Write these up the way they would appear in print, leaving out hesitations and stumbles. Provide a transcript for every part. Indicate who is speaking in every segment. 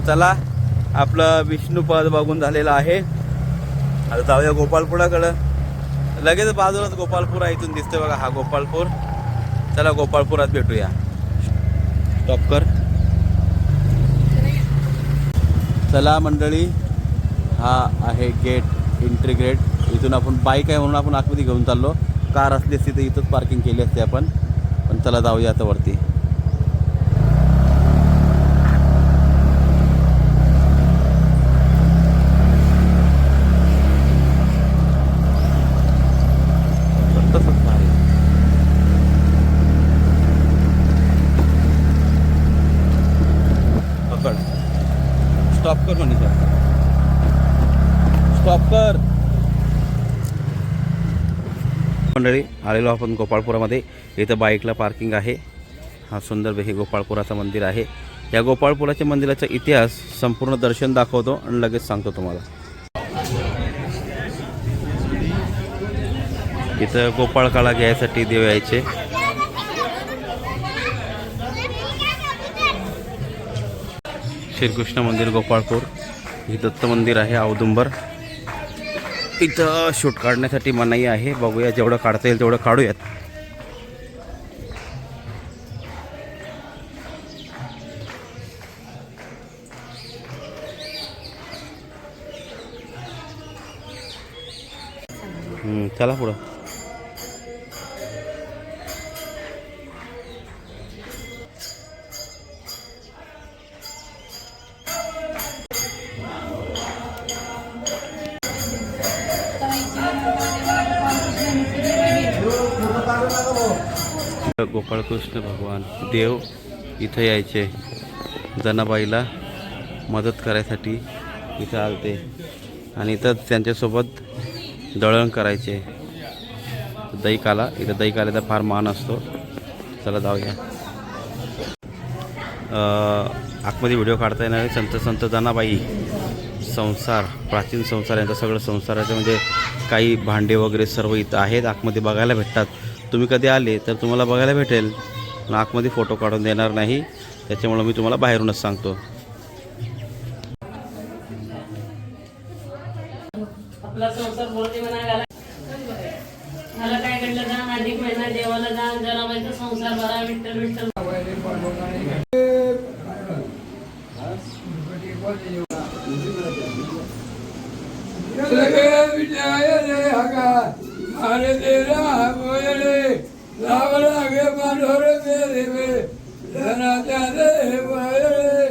Speaker 1: चला आपलं विष्णुपद बघून झालेलं आहे. आता जाऊया गोपाळपुराकडं. लगेच बाजूलाच गोपाळपूर आहे, इथून दिसते बघा हा गोपाळपूर. चला गोपाळपुरात भेटूया. स्टॉप कर. चला मंडळी, हा आहे गेट, एंट्री गेट. इथून आपण बाईक आहे म्हणून आपण आतमध्ये घेऊन चाललो. कार असली असती तर इथंच पार्किंग केली असते आपण. पण चला जाऊया आता वरती. पकड, स्टॉप कर म्हणे सर, स्टॉप कर. मंडळी आलेलो आपण गोपाळपुरामध्ये. इथं बाईकला पार्किंग आहे. हा सुंदर हे गोपाळपुराचं मंदिर आहे. या गोपाळपुराच्या मंदिराचा इतिहास संपूर्ण दर्शन दाखवतो आणि लगेच सांगतो तुम्हाला. इथं गोपाळकाळा घ्यायसाठी देव यायचे. श्रीकृष्ण मंदिर गोपाळपूर. हे दत्त मंदिर आहे औदुंबर. इथं शूट काढण्यासाठी मनाई आहे. बघूया जेवढं काढता येईल तेवढं काढूयात. चला पुढं. गोपाळकृष्ण भगवान देव इथं यायचे. जनाबाईला मदत करायसाठी इथं आलते आणि इथंच त्यांच्यासोबत दळण करायचे. दहीकाला, इथं दहीकाल्याचा फार मान असतो. चला जाऊया. आतमध्ये व्हिडिओ काढता येणार आहे. संत संत जनाबाई संसार, प्राचीन संसार, यांचं सगळं संसाराचं म्हणजे काही भांडे वगैरे सर्व इथं आहेत. आतमध्ये बघायला भेटतात. तुम्ही कधी आले तर तुम्हाला बघायला भेटेल. आतमध्ये फोटो काढून देणार नाही, त्याच्यामुळं मी तुम्हाला बाहेरूनच सांगतो.
Speaker 2: आपला संसार बोलते म्हणाला मला काय घडलं जा अधिक महिना देवाला जा जनाबाईचा संसार बरा विठ्ठल विठ्ठल.
Speaker 3: अरे तेरा बोले लावला गे माधोर मेरे धनाच्या दे बोले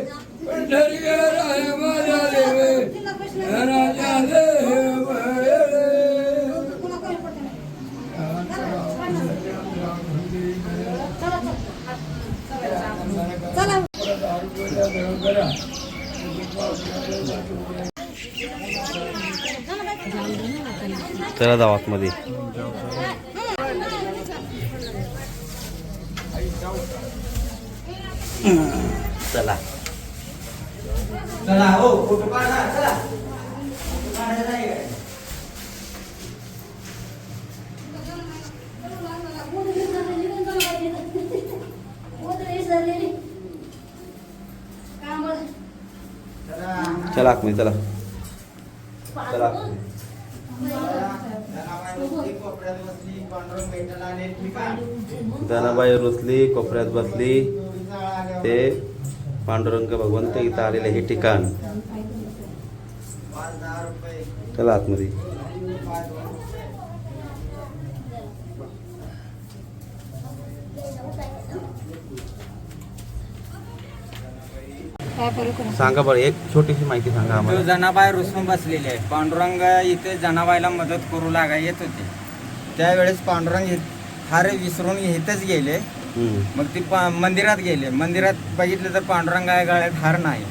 Speaker 3: पंढरी गे राय माझ्या देवे धनाच्या दे बोले.
Speaker 1: चला जाऊ आतमध्ये. चला चला हो फोटो काढा. चला चला आतमध्ये. चला चला जनाबाई रुसली, कोपऱ्यात बसली. ते पांडुरंग भगवंत इथं आलेले हे ठिकाण. चला आतमध्ये. सांगा बरं, एक छोटीशी माहिती सांगा आम्हाला.
Speaker 4: जनाबाई रुसून बसलेली आहे. पांडुरंग इथे जनाबाईला मदत करू लागा येत होते. त्यावेळेस पांडुरंग हार विसरून इथेच गेले. मग ती मंदिरात गेले. मंदिरात बघितलं तर पांडुरंगा गळ्यात हार नाही.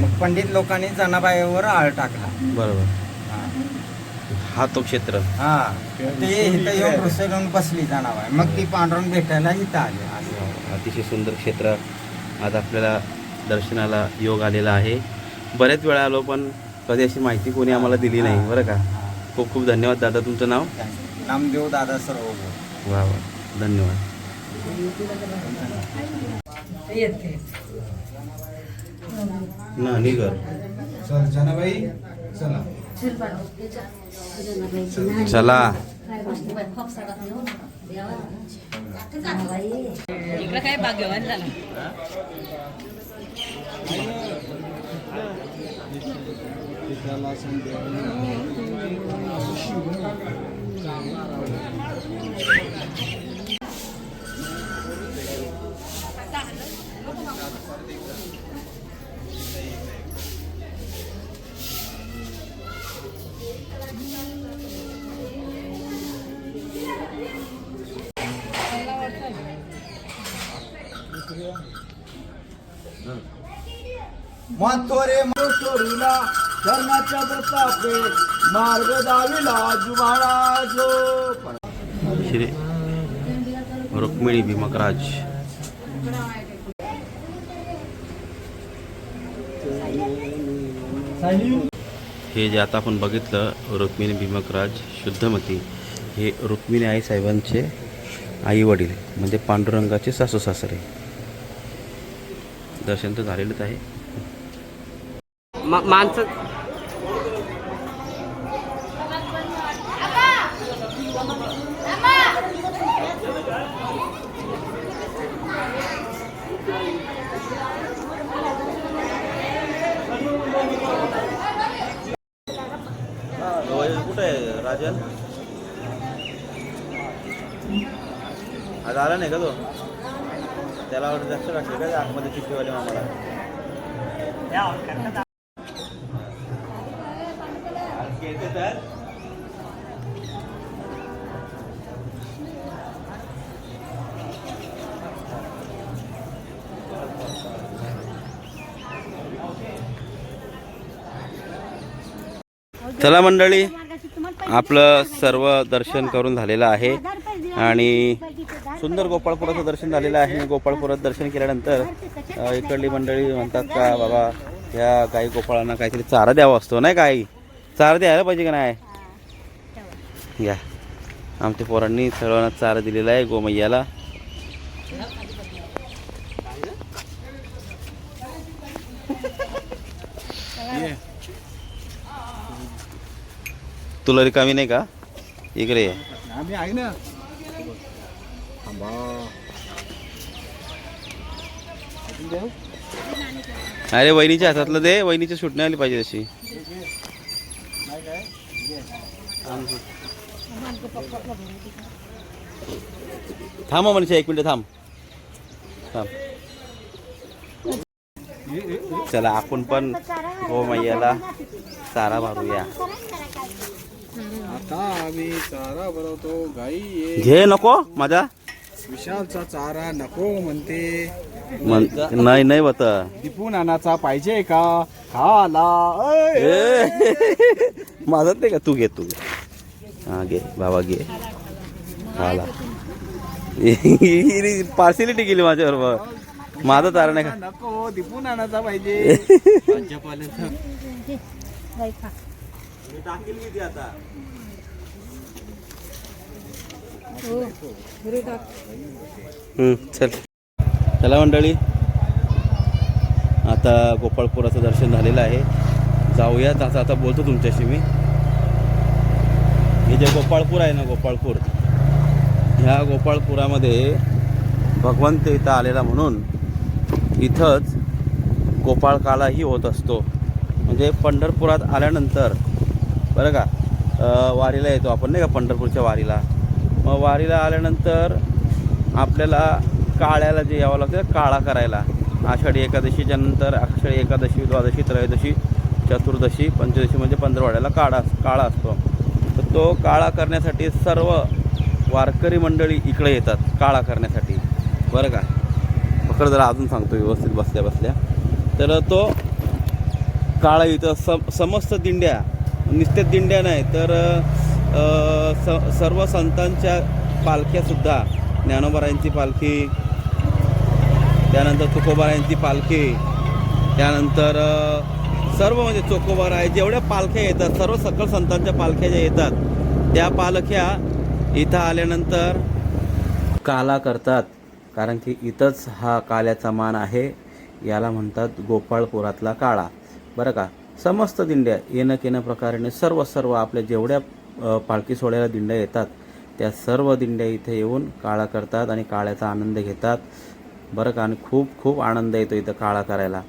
Speaker 4: मग पंडित लोकांनी जनाबाईवर आळ टाकला.
Speaker 1: बरोबर. हा तो क्षेत्र.
Speaker 4: हा ते इथं येऊन रुसून बसली जनाबाई. मग ती पांडुरंग भेटायला इथं आले.
Speaker 1: अतिशय सुंदर क्षेत्र. आज आपल्याला दर्शनाला योग आलेला आहे. बरेच वेळा आलो पण कधी अशी माहिती कोणी आम्हाला दिली नाही. बरं का. खूप खूप धन्यवाद दादा. तुमचं नाव?
Speaker 4: नामदेव दादा सर्व.
Speaker 1: वा वा, धन्यवाद. ना निघर
Speaker 5: चल जनाबाई चला
Speaker 1: चला.
Speaker 2: इकडे काय भाग्यवान झाला.
Speaker 5: माथोरे माथोरीला धर्माच्या प्रतापे मार्ग दाविला जुबाळा जो.
Speaker 1: श्री रुक्मिणी भीमकराज. हे जे आता आपण बघितलं रुक्मिणी भीमकराज शुद्धमती, हे रुक्मिणी आई साहेबांचे आई वडील म्हणजे पांडुरंगाचे सासू सासरे. दर्शन तर झालेलंच आहे.
Speaker 2: माणसं
Speaker 1: कुठे आहे राजन? आज आला नाही का तो? त्याला ऑर्डर जास्त टाकले का आतमध्ये चिठ्ठीवाले मामाला? चला मंडळी, आपलं सर्व दर्शन करून झालेलं आहे आणि सुंदर गोपाळपुराचं दर्शन झालेलं आहे. गोपाळपुरात दर्शन केल्यानंतर इकडली मंडळी म्हणतात का बाबा या गाई गोपाळांना काहीतरी चारा द्यावा असतो नाही, काही चारा द्यायला पाहिजे का नाही. या आमच्या पोरांनी सर्वांना चारा दिलेला आहे गोमय्याला. तुला रिकामी नाही का? इकडे ये.
Speaker 5: आम्ही आहे ना.
Speaker 1: अरे वहिनीच्या हातातलं दे, वहिनीची शूट नाही आली पाहिजे अशी. थांब मनीषा, एक मिनिट थांब थांब. चला आपण पण गोमय्याला चारा भरूया.
Speaker 5: आता आम्ही चारा बनवतो. गाई
Speaker 1: घे नको माझा
Speaker 5: विशालचा चारा नको म्हणते.
Speaker 1: नाही नाही बत
Speaker 5: दीपू नानाचा पाहिजे का खाला.
Speaker 1: माझं ते का तू घे, तू घे. हा घे बाबा घे. खाला पार्सिलिटी केली माझ्याबरोबर. माझा चारा नाही का?
Speaker 5: नको दीपू नानाचा पाहिजे.
Speaker 1: टाकील किती आता? चल चला मंडळी, आता गोपाळपुराचं दर्शन झालेलं आहे. जाऊयात. आता बोलतो तुमच्याशी मी. हे जे गोपाळपूर आहे ना, गोपाळपूर, ह्या गोपाळपुरामध्ये भगवंत इथं आलेला म्हणून इथंच गोपाळकालाही होत असतो. म्हणजे पंढरपुरात आल्यानंतर बरं का, वारीला येतो आपण नाही का, पंढरपूरच्या वारीला. मग वारीला आल्यानंतर आपल्याला काळ्याला जे यावं लागतं काळा करायला. आषाढी एकादशीच्या नंतर आषाढी एकादशी, द्वादशी, त्रयोदशी, चतुर्दशी, पंचदशी म्हणजे पंधरवाड्याला काळा असतो. तर तो काळा करण्यासाठी सर्व वारकरी मंडळी इकडे येतात काळा करण्यासाठी बरं का. पकड जरा अजून सांगतो व्यवस्थित बसल्या बसल्या. तर तो काळा इथं समस्त दिंड्या, निस्तेत दिंड्या नाही तर सर्व संतांच्या पालख्यासुद्धा, ज्ञानोबारायांची पालखी, त्यानंतर तुकोबारायांची पालखी, त्यानंतर सर्व म्हणजे चोकोबाराय जेवढ्या पालख्या येतात, सर्व सकल संतांच्या पालख्या ज्या येतात त्या पालख्या इथं आल्यानंतर काला करतात. कारण की इथंच हा काल्याचा मान आहे. याला म्हणतात गोपाळपुरातला काळा. बरं का, समस्त दिंड्या येणं केनं प्रकाराने सर्व आपल्या जेवढ्या पालखी सोहळ्याला दिंड्या येतात त्या सर्व दिंड्या इथे येऊन काळा करतात आणि काळ्याचा आनंद घेतात. बरं का, आणि खूप आनंद येतो इथं काळा करायला,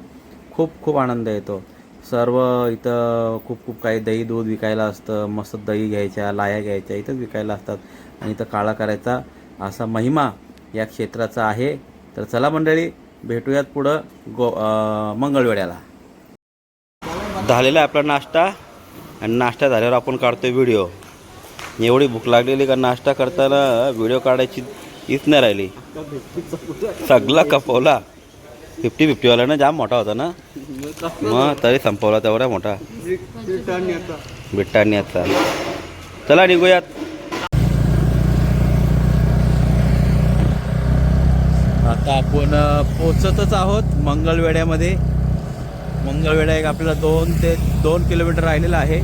Speaker 1: खूप आनंद येतो. सर्व इथं खूप काही दही दूध विकायला असतं, मस्त दही घ्यायच्या, लाया घ्यायच्या इथंच विकायला असतात आणि इथं काळा करायचा असा महिमा या क्षेत्राचा आहे. तर चला मंडळी, भेटूयात पुढं मंगळवेढ्याला. झालेला आहे आपला नाश्ता आणि नाश्ता झाल्यावर आपण काढतोय व्हिडिओ. एवढी भूक लागलेली का नाश्ता करताना व्हिडिओ काढायची हीच नाही राहिली. सगळा कपवला. 50-50 वाला ना जाम मोठा होता ना, मग तरी संपवला तेवढा मोठा बिट्टाण्याचा. चला निघूयात. आता आपण पोचतच आहोत मंगळवेढ्यामध्ये. मंगळवेढा एक आपल्याला 2 किलोमीटर राहिलेला आहे.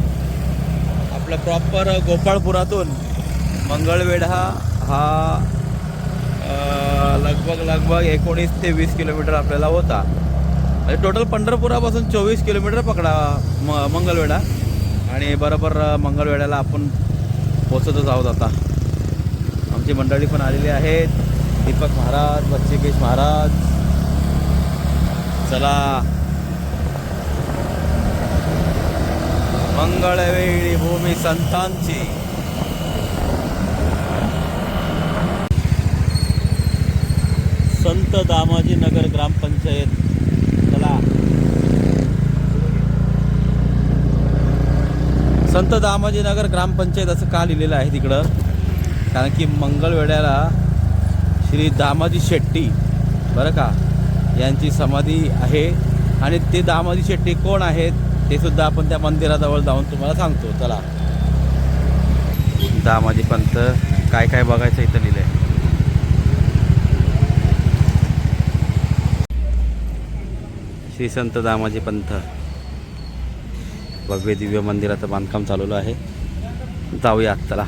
Speaker 1: आपला प्रॉपर गोपाळपुरातून मंगळवेढा हा लगभग 19 ते 20 किलोमीटर आपल्याला होता. म्हणजे टोटल पंढरपुरापासून 24 किलोमीटर पकडा मंगळवेढा. आणि बरोबर मंगळवेढ्याला आपण पोचतच आहोत. आता आमची मंडळी पण आलेली आहेत, दीपक महाराज, बच्चेकेश महाराज. चला, मंगळवेढी भूमी संतांची. संत दामाजी नगर ग्रामपंचायत. चला, संत दामाजी नगर ग्रामपंचायत असं का लिहिलेलं आहे तिकडं, कारण की मंगळवेढ्याला श्री दामाजी शेट्टी बरं का यांची समाधी आहे. आणि ते दामाजी शेट्टी कोण आहेत ते सुद्धा आपण त्या मंदिराजवळ जाऊन तुम्हाला सांगतो. चला, दामाजी पंत काय बघायचं इथं लिहिलं आहे. श्री संत दामाजी पंत भव्य दिव्य मंदिराचं बांधकाम चालवलं आहे. जाऊया चला.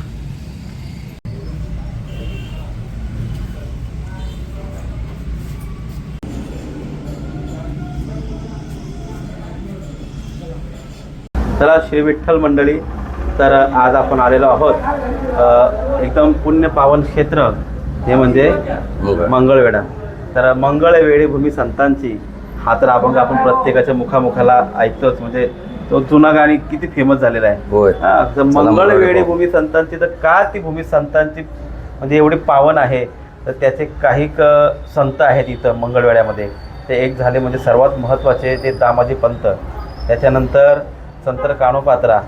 Speaker 1: चला श्री विठ्ठल मंडळी, तर आज आपण आलेलो आहोत एकदम पुण्य पावन क्षेत्र हे म्हणजे मंगळवेढा. तर मंगळवेढी भूमी संतांची हा तर अभंग आपण प्रत्येकाच्या मुखामुखाला ऐकतोच. म्हणजे तो जुना गाणी किती फेमस झालेला आहे. मंगळवेढी भूमी संतांची, तर का ती भूमी संतांची म्हणजे एवढी पावन आहे, तर त्याचे काही संत आहेत इथं मंगळवेढ्यामध्ये. ते एक झाले म्हणजे सर्वात महत्त्वाचे ते दामाजी पंत, त्याच्यानंतर संत कानोपात्रा,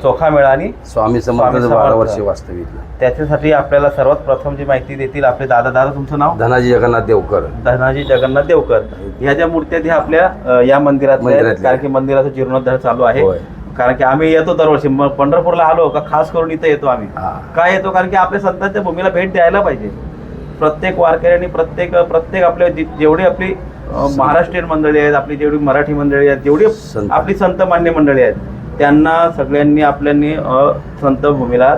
Speaker 1: चोखामेळा आणि
Speaker 6: स्वामी समर्थ 12 वर्षे वास्तविक.
Speaker 1: त्याच्यासाठी आपल्याला सर्वात प्रथम जी माहिती देतील आपले दादा. तुमचं नाव?
Speaker 6: धनाजी जगन्नाथ देवकर.
Speaker 1: धनाजी जगन्नाथ देवकर. ह्या ज्या मूर्त्या ह्या आपल्या या मंदिरात, कारण की मंदिराचा जीर्णोद्धार चालू आहे. कारण की आम्ही येतो दरवर्षी पंढरपूरला आलो का खास करून इथं येतो आम्ही. काय येतो, कारण की आपल्या संतांच्या भूमीला भेट द्यायला पाहिजे. प्रत्येक वारकऱ्यांनी प्रत्येक आपल्या जेवढी आपली महाराष्ट्रीयन मंडळी आहेत, आपली जेवढी मराठी मंडळी आहेत, जेवढी आपली संत मान्य मंडळी आहेत, त्यांना सगळ्यांनी आपल्यांनी संत भूमीला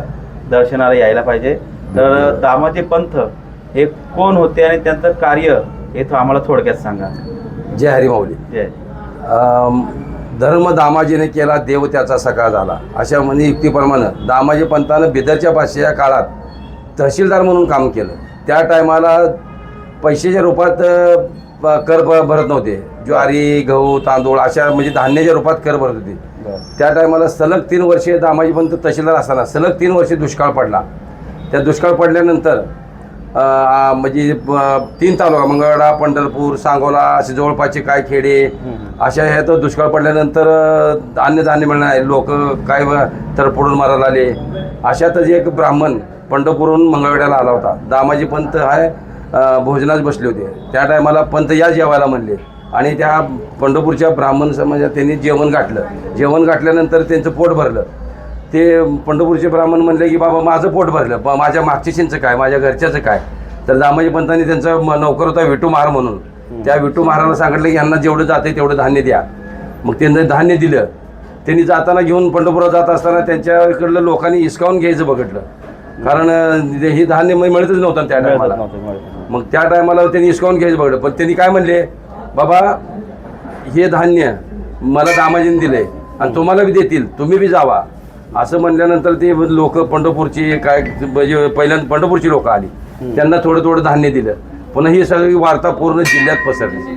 Speaker 1: दर्शनाला यायला पाहिजे. तर दामाजी पंत हे कोण होते आणि त्यांचं कार्य हे आम्हाला थोडक्यात सांगा.
Speaker 6: जय हरिमाऊली.
Speaker 1: जय.
Speaker 6: धर्म दामाजीने केला, देव त्याचा सखा झाला, अशा म्हणजे युक्तीप्रमाणे दामाजी पंतानं बिदरच्या पाचशे या काळात तहसीलदार म्हणून काम केलं. त्या टायमाला पैशाच्या रूपात कर भरत नव्हते. ज्वारी, गहू, तांदूळ अशा म्हणजे धान्याच्या रूपात कर भरत होते. त्या टायमाला सलग 3 वर्षे दामाजी पंत तहसीलदार असताना सलग 3 वर्षे दुष्काळ पडला. त्या दुष्काळ पडल्यानंतर म्हणजे 3 तालुका मंगळवेढा, पंढरपूर, सांगोला असे जवळपासचे काय खेडे अशा ह्यात दुष्काळ पडल्यानंतर अन्नधान्य मिळणार, लोक काय तरपडून मारायला आले. अशातच एक ब्राह्मण पंढरपूरहून मंगळवेढ्याला आला होता. दामाजी पंत भोजनास बसले होते. त्या टायमाला पंत या जेवायला म्हणले आणि त्या पंढरपूरच्या ब्राह्मण समाजात त्यांनी जेवण गाठलं. जेवण गाठल्यानंतर त्यांचं पोट भरलं. ते पंढरपूरचे ब्राह्मण म्हणले की बाबा माझं पोट भरलं, माझ्या मागच्याशींचं काय, माझ्या घरच्याचं काय. तर दामाजी पंतांनी त्यांचा नौकर होता विठू महार म्हणून, त्या विठू महाराला सांगितलं की यांना जेवढं जाते तेवढं धान्य द्या. मग त्यांचं धान्य दिलं. त्यांनी जाताना घेऊन पंढरपुरात जात असताना त्यांच्याकडलं लोकांनी हिसकावून घ्यायचं बघितलं, कारण हे धान्य मिळतच नव्हतं त्या टायमाला. मग त्या टायमाला त्यांनी हिसकावून घ्यायचं बघितलं. पण त्यांनी काय म्हणले बाबा हे धान्य मला दामाजीने दिले आणि तुम्हाला बी देतील, तुम्ही बी जावा असं म्हणल्यानंतर ते लोक पंढरपूरची काय म्हणजे पहिल्यांदा पंढरपूरची लोक आली, त्यांना थोडं थोडं धान्य दिलं. पुन्हा ही सगळी वार्ता पूर्ण जिल्ह्यात पसरली.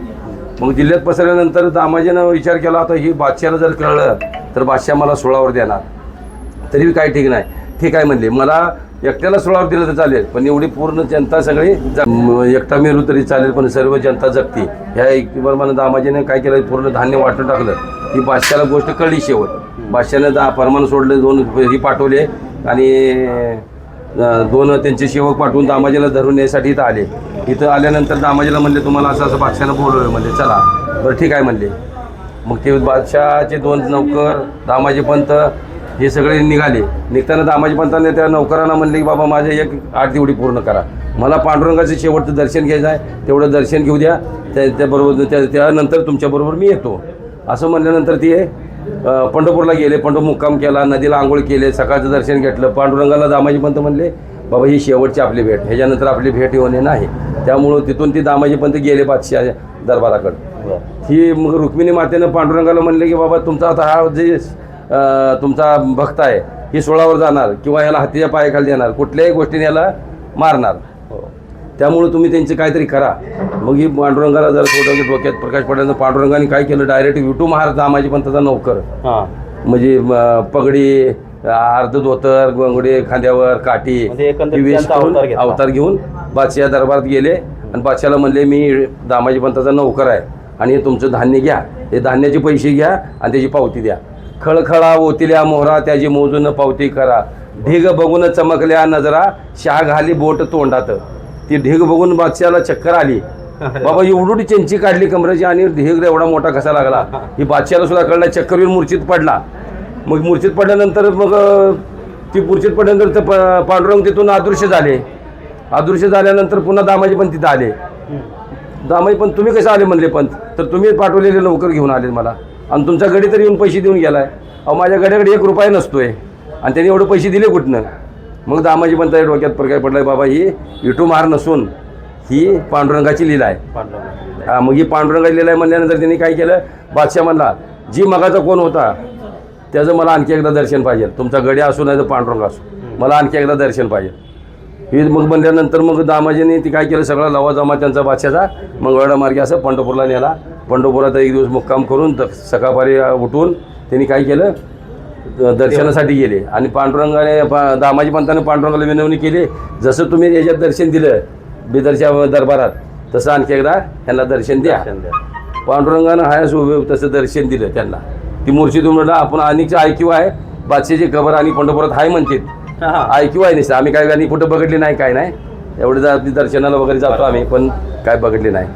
Speaker 6: मग जिल्ह्यात पसरल्यानंतर दामाजीनं विचार केला, आता ही बादशाला जर कळलं तर बादशाह मला सोळावर देणार, तरी काय ठीक नाही. ठीक आहे म्हणले, मला एकट्याला सोळावर दिलं तर चालेल, पण एवढी पूर्ण जनता सगळी एकटा मेरू तरी चालेल, पण सर्व जनता जगते ह्या युक्तीप्रमाणे दामाजीने काय केलं, पूर्ण धान्य वाटून टाकलं. ही बादशाला गोष्ट कळली. शेवट बादशाने फरमान सोडले, 2 ही पाठवले आणि 2 त्यांचे सेवक पाठवून दामाजीला धरून यायसाठी इथं आले. इथं आल्यानंतर दामाजीला म्हणले, तुम्हाला असं असं बादशाला बोलवलं. म्हणले चला, बरं ठीक आहे म्हणले. मग ते बादशाहचे 2 नौकर, दामाजी पंत हे सगळे निघाले. निघताना दामाजी पंतांनी त्या नौकरांना म्हणले की बाबा माझे एक आरती एवढी पूर्ण करा, मला पांडुरंगाचं शेवटचं दर्शन घ्यायचं आहे, तेवढं दर्शन घेऊ द्या, त्याबरोबर त्यानंतर तुमच्याबरोबर मी येतो. असं म्हणल्यानंतर ते पंढरपूरला गेले. पंढरपूर मुक्काम केला, नदीला आंघोळ केले, सकाळचं दर्शन घेतलं. पांडुरंगाला दामाजी पंत म्हणले बाबा ही शेवटची आपली भेट, ह्याच्यानंतर आपली भेट येऊ नये नाही. त्यामुळं तिथून ती दामाजी पंत गेले बादशाह दरबाराकडं. ही मग रुक्मिणी मातेनं पांडुरंगाला म्हणले की बाबा तुमचा आता हा जे तुमचा भक्त आहे ही सोळावर जाणार किंवा ह्याला हत्तीच्या पायाखाली देणार, कुठल्याही गोष्टीने याला मारणार, त्यामुळे तुम्ही त्यांचे काहीतरी करा. मग ही पांडुरंगाला जरा थोडं डोक्यात प्रकाश पडल्यानंतर पांडुरंगाने काय केलं, डायरेक्ट विठू महाराज दामाजी पंताचा नौकर, म्हणजे पगडी, अर्ध धोतर, गोंगडे खांद्यावर, काठी, अवतार घेऊन बादशाह दरबारात गेले आणि बादशाहला म्हणले मी दामाजी पंताचा नौकर आहे आणि हे तुमचं धान्य घ्या, हे धान्याचे पैसे घ्या आणि त्याची पावती द्या. खळखळा ओतिल्या मोहरा त्याची मोजून पावती करा, ढीग बघून चमकल्या नजरा शाह घाली बोट तोंडात. ती ढीग बघून बादशाहला चक्कर आली. बाबा एवढी चेंची काढली कमरेची आणि ढीग एवढा मोठा कसा लागला, ही बादशाहला सुद्धा कळला. चक्कर येऊन मूर्छित पडला. मग मूर्छित पडल्यानंतर मग ती मूर्छित पडल्यानंतर पांडुरंग तिथून अदृश्य झाले. अदृश्य झाल्यानंतर पुन्हा दामाजी पण तिथं आले. दामाजी पण तुम्ही कसे आले म्हणले पंत, तर तुम्ही पाठवलेले नौकर घेऊन आले मला आणि तुमच्या गडी तरी येऊन पैसे देऊन गेलाय. अहो माझ्या गड्याकडे 1 रुपया नसतोय आणि त्यांनी एवढे पैसे दिले कुठनं. मग दामाजी पण त्या डोक्यात प्रकाश पडलाय, बाबा ही विठू महार नसून ही पांडुरंगाची लीला आहे. मग ही पांडुरंगाची लीला आहे म्हणल्यानंतर त्यांनी काय केलं, बादशाह म्हणला जी मगाचा कोण होता त्याचं मला आणखी एकदा दर्शन पाहिजे, तुमचा गड्या असू नाही तर पांडुरंग असू, मला आणखी एकदा दर्शन पाहिजे. हे मग म्हणल्यानंतर मग दामाजीने ती काय केलं, सगळा लवा जमा त्यांचा बादशाचा मंगळवाडा मार्गे असं पंढरपूरला नेला. पंढरपुरात 1 दिवस मुक्काम करून सकाळपारी उठून त्यांनी काय केलं, दर्शनासाठी गेले आणि पांडुरंगाने दामाजी पंताने पांडुरंगाला विनवणी केली, जसं तुम्ही याच्यात दर्शन दिलं बिदरच्या दरबारात तसं आणखी एकदा त्यांना दर्शन द्या. पांडुरंगानं हायस उभे तसं दर्शन दिलं त्यांना. ती मूर्छित म्हणलं आपण अनेकचं ऐक्यू आहे, बादशाची खबर आणि पंढरपुरात हाय म्हणतात, ऐक्यू आहे नाही. आम्ही काय आणि कुठं बघितली नाही, काय नाही, एवढं दर्शनाला वगैरे जातो आम्ही, पण काय बघितली नाही.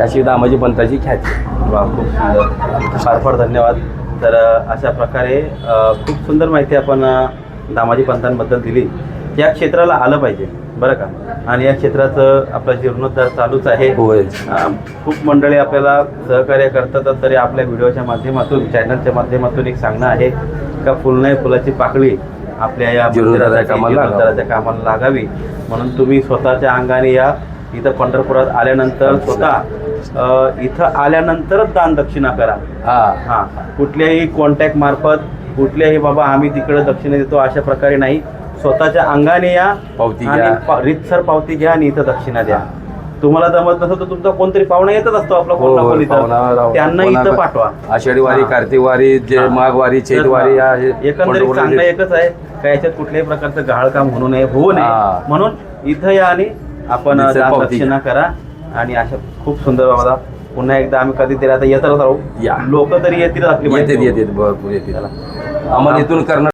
Speaker 6: अशी दामाजी पंताची ख्याती.
Speaker 1: वा, खूप सुंदर, फार फार धन्यवाद. तर अशा प्रकारे खूप सुंदर माहिती आपण दामाजी पंतांबद्दल दिली. या क्षेत्राला आलं पाहिजे बरं का, आणि या क्षेत्राचं आपला जीर्णोद्धार चालूच आहे. खूप मंडळी आपल्याला सहकार्य करतात, तरी आपल्या व्हिडिओच्या माध्यमातून, चॅनलच्या माध्यमातून एक सांगणं आहे का फुल नाही फुलाची पाकळी आपल्या या जीर्णोद्धाराच्या कामाला लागावी, म्हणून तुम्ही स्वतःच्या अंगाने या. इथं पंढरपुरात आल्यानंतर स्वतः इथं आल्यानंतरच दान दक्षिणा करा. हां, कुठल्याही कॉन्टॅक्ट मार्फत, कुठल्याही बाबा आम्ही तिकडे दक्षिणा देतो अशा प्रकारे नाही, स्वतःच्या अंगाने या,
Speaker 6: पावती
Speaker 1: घ्या, रीतसर पावती घ्या आणि इथं दक्षिणा द्या. तुम्हाला जमत नसेल तर तुमचा कोणतरी पाहुणा येतच असतो आपला कोण ना कोण इथं, त्यांना इथं पाठवा.
Speaker 6: आषाढी वारी, कार्तिक वारी, माघ वारी, चैत वारी,
Speaker 1: एकंदरीत सांगणं एकच आहे का याच्यात कुठल्याही प्रकारचं गहाळकाम होऊ नये, म्हणून इथं या आणि आपण दक्षिणा करा. आणि अशा खूप सुंदर बाबा, पुन्हा एकदा आम्ही कधीतरी आता येतच राहू, लोक तरी येतील, आपली
Speaker 6: येते भरपूर येतील. आम्हाला इथून कर्नाटक